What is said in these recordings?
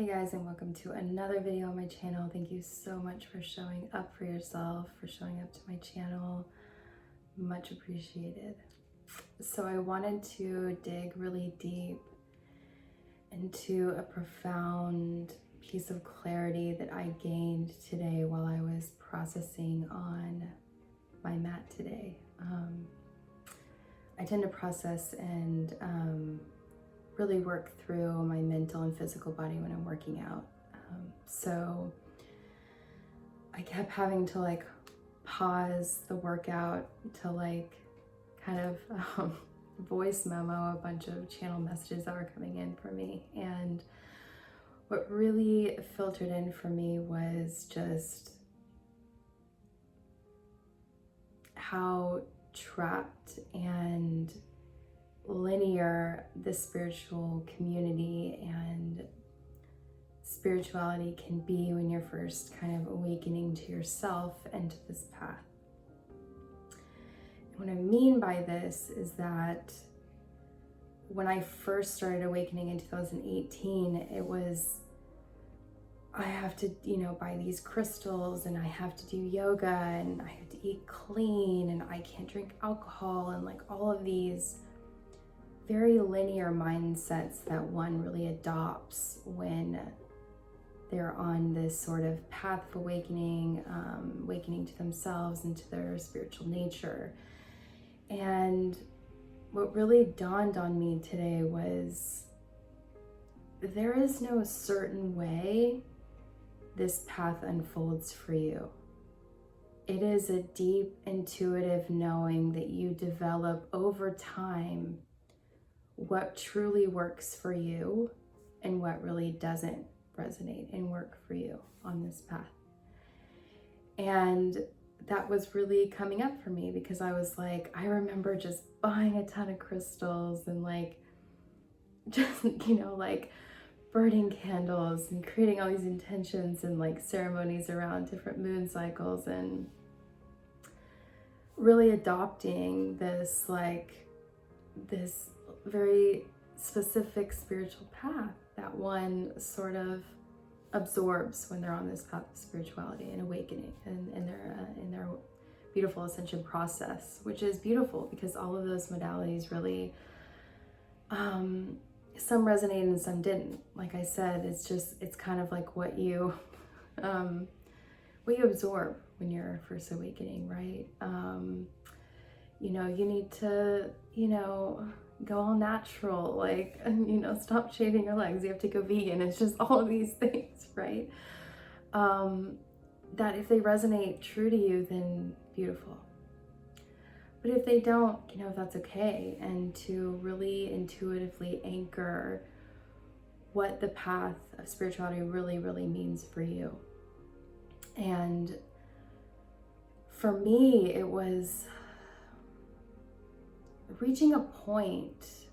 Hey guys, and welcome to another video on my channel. Thank you so much for showing up for yourself, for showing up to my channel. Much appreciated. So I wanted to dig really deep into a profound piece of clarity that I gained today while I was processing on my mat today. I tend to process and really work through my mental and physical body when I'm working out. So I kept having to pause the workout to kind of voice memo a bunch of channel messages that were coming in for me. And what really filtered in for me was just how trapped and linear the spiritual community and spirituality can be when you're first kind of awakening to yourself and to this path. And what I mean by this is that when I first started awakening in 2018, it was, I have to, buy these crystals, and I have to do yoga, and I have to eat clean, and I can't drink alcohol, and all of these very linear mindsets that one really adopts when they're on this sort of path of awakening, awakening to themselves and to their spiritual nature. And what really dawned on me today was there is no certain way this path unfolds for you. It is a deep, intuitive knowing that you develop over time what truly works for you and what really doesn't resonate and work for you on this path. And that was really coming up for me because I was I remember just buying a ton of crystals and just, burning candles and creating all these intentions and ceremonies around different moon cycles, and really adopting this this very specific spiritual path that one sort of absorbs when they're on this path of spirituality and awakening and in their beautiful ascension process, which is beautiful because all of those modalities really some resonated and some didn't. Like I said, it's kind of like what you absorb when you're first awakening, right? You need to go all natural, stop shaving your legs, you have to go vegan. It's just all of these things, right? That if they resonate true to you, then beautiful. But if they don't, that's okay. And to really intuitively anchor what the path of spirituality really, really means for you. And for me, it was reaching a point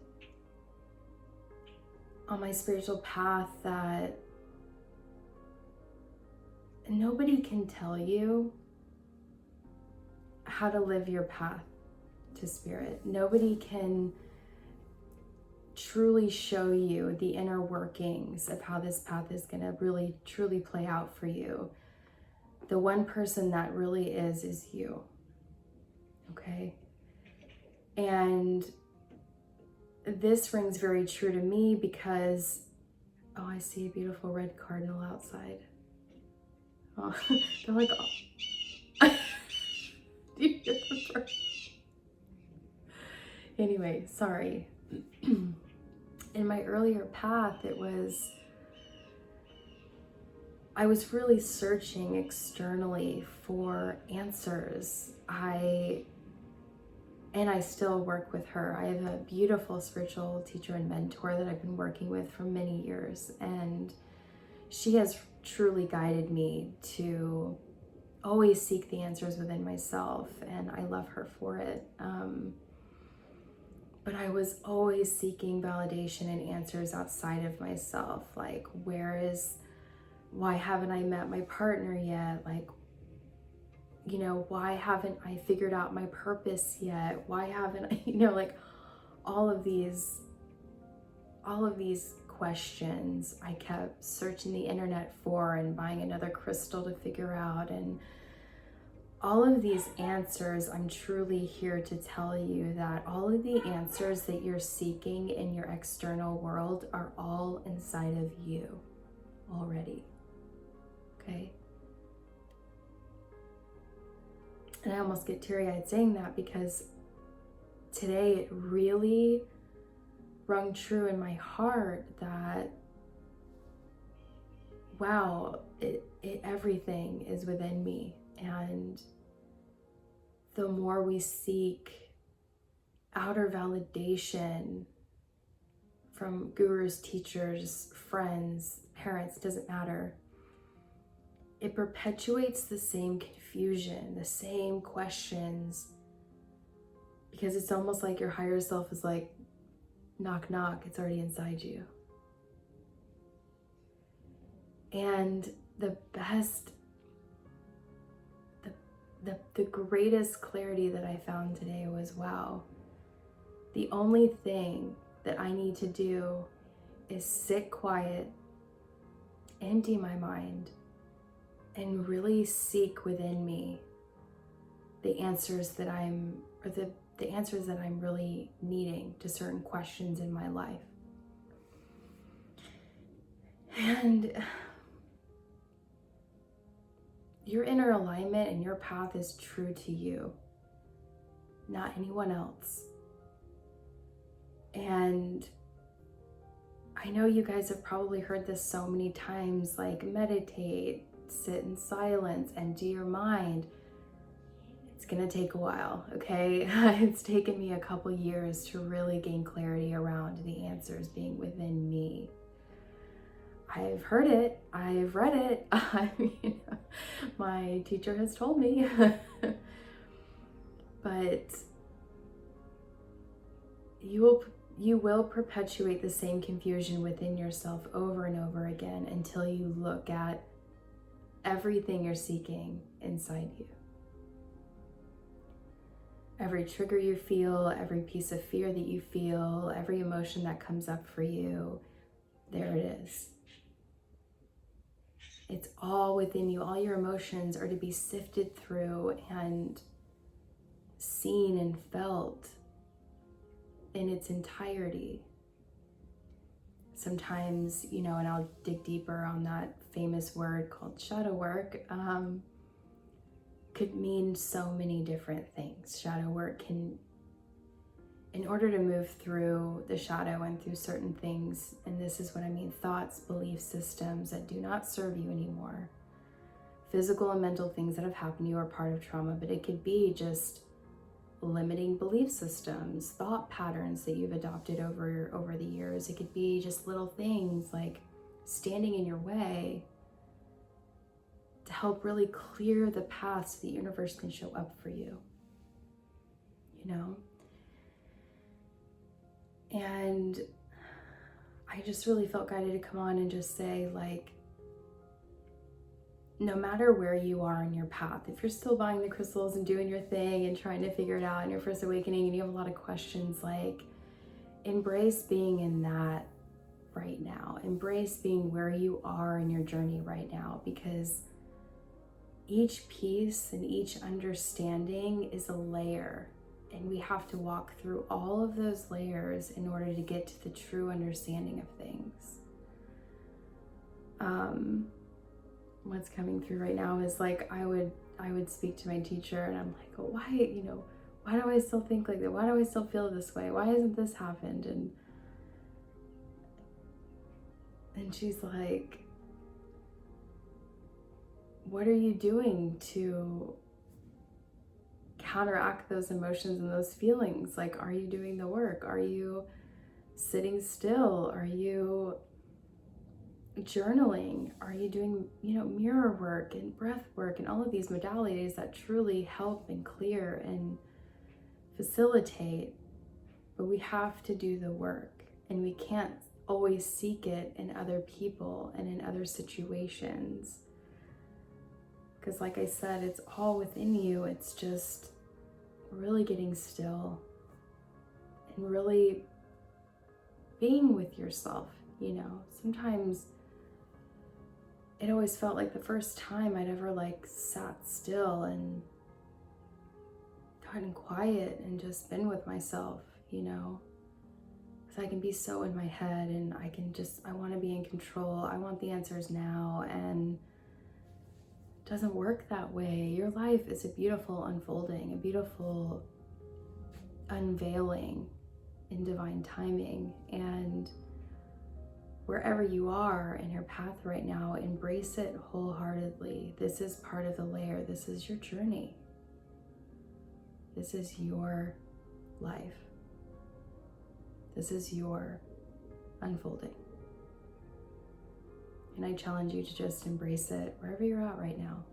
on my spiritual path that nobody can tell you how to live your path to spirit. Nobody can truly show you the inner workings of how this path is going to really, truly play out for you. The one person that really is you. Okay? And this rings very true to me because, oh, I see a beautiful red cardinal outside. Oh, they're like, oh. Do you get the bird? Anyway, sorry. In my earlier path, I was really searching externally for answers. And I still work with her. I have a beautiful spiritual teacher and mentor that I've been working with for many years. And she has truly guided me to always seek the answers within myself. And I love her for it. But I was always seeking validation and answers outside of myself. Why haven't I met my partner yet? Why haven't I figured out my purpose yet? Why haven't I, all of these questions I kept searching the internet for and buying another crystal to figure out. And all of these answers, I'm truly here to tell you that all of the answers that you're seeking in your external world are all inside of you already. Okay? And I almost get teary-eyed saying that because today it really rung true in my heart that, wow, everything is within me. And the more we seek outer validation from gurus, teachers, friends, parents, doesn't matter, it perpetuates the same confusion, the same questions, because it's almost like your higher self is like, knock, knock, it's already inside you. And the best, the greatest clarity that I found today was, wow, the only thing that I need to do is sit quiet, empty my mind, and really seek within me the answers that the answers that I'm really needing to certain questions in my life. And your inner alignment and your path is true to you, not anyone else. And I know you guys have probably heard this so many times, like meditate, sit in silence, empty your mind. It's gonna take a while, okay? It's taken me a couple years to really gain clarity around the answers being within me. I've heard it, I've read it, my teacher has told me, but you will perpetuate the same confusion within yourself over and over again until you look at everything you're seeking inside you. Every trigger you feel, every piece of fear that you feel, every emotion that comes up for you, there it is. It's all within you. All your emotions are to be sifted through and seen and felt in its entirety. Sometimes, and I'll dig deeper on that famous word called shadow work, could mean so many different things. Shadow work can, in order to move through the shadow and through certain things, and this is what I mean, thoughts, belief systems that do not serve you anymore, physical and mental things that have happened to you are part of trauma, but it could be just limiting belief systems, thought patterns that you've adopted over the years. It could be just little things like standing in your way to help really clear the path so the universe can show up for you, And I just really felt guided to come on and just say, like, no matter where you are in your path, if you're still buying the crystals and doing your thing and trying to figure it out in your first awakening and you have a lot of questions, like, embrace being in that right now. Embrace being where you are in your journey right now, because each piece and each understanding is a layer. And we have to walk through all of those layers in order to get to the true understanding of things. What's coming through right now is like, I would speak to my teacher and I'm like, oh, why do I still think like that? Why do I still feel this way? Why hasn't this happened? And she's like, what are you doing to counteract those emotions and those feelings? Like, are you doing the work? Are you sitting still? Are you journaling? Are you doing, mirror work and breath work and all of these modalities that truly help and clear and facilitate? But we have to do the work, and we can't always seek it in other people and in other situations. Because like I said, it's all within you. It's just really getting still and really being with yourself, you know. Sometimes it always felt like the first time I'd ever like sat still and gotten quiet and just been with myself, you know. Because I can be so in my head and I want to be in control. I want the answers now, and it doesn't work that way. Your life is a beautiful unfolding, a beautiful unveiling in divine timing. And wherever you are in your path right now, embrace it wholeheartedly. This is part of the layer. This is your journey. This is your life. This is your unfolding. And I challenge you to just embrace it wherever you're at right now.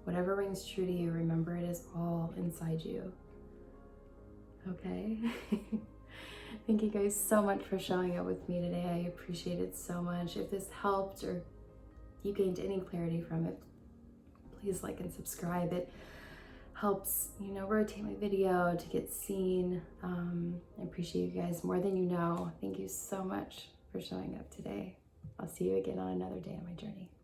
Whatever rings true to you, remember it is all inside you. Okay? Thank you guys so much for showing up with me today. I appreciate it so much. If this helped or you gained any clarity from it, please like and subscribe. It helps, you know, rotate my video to get seen. I appreciate you guys more than you know. Thank you so much for showing up today. I'll see you again on another day on my journey.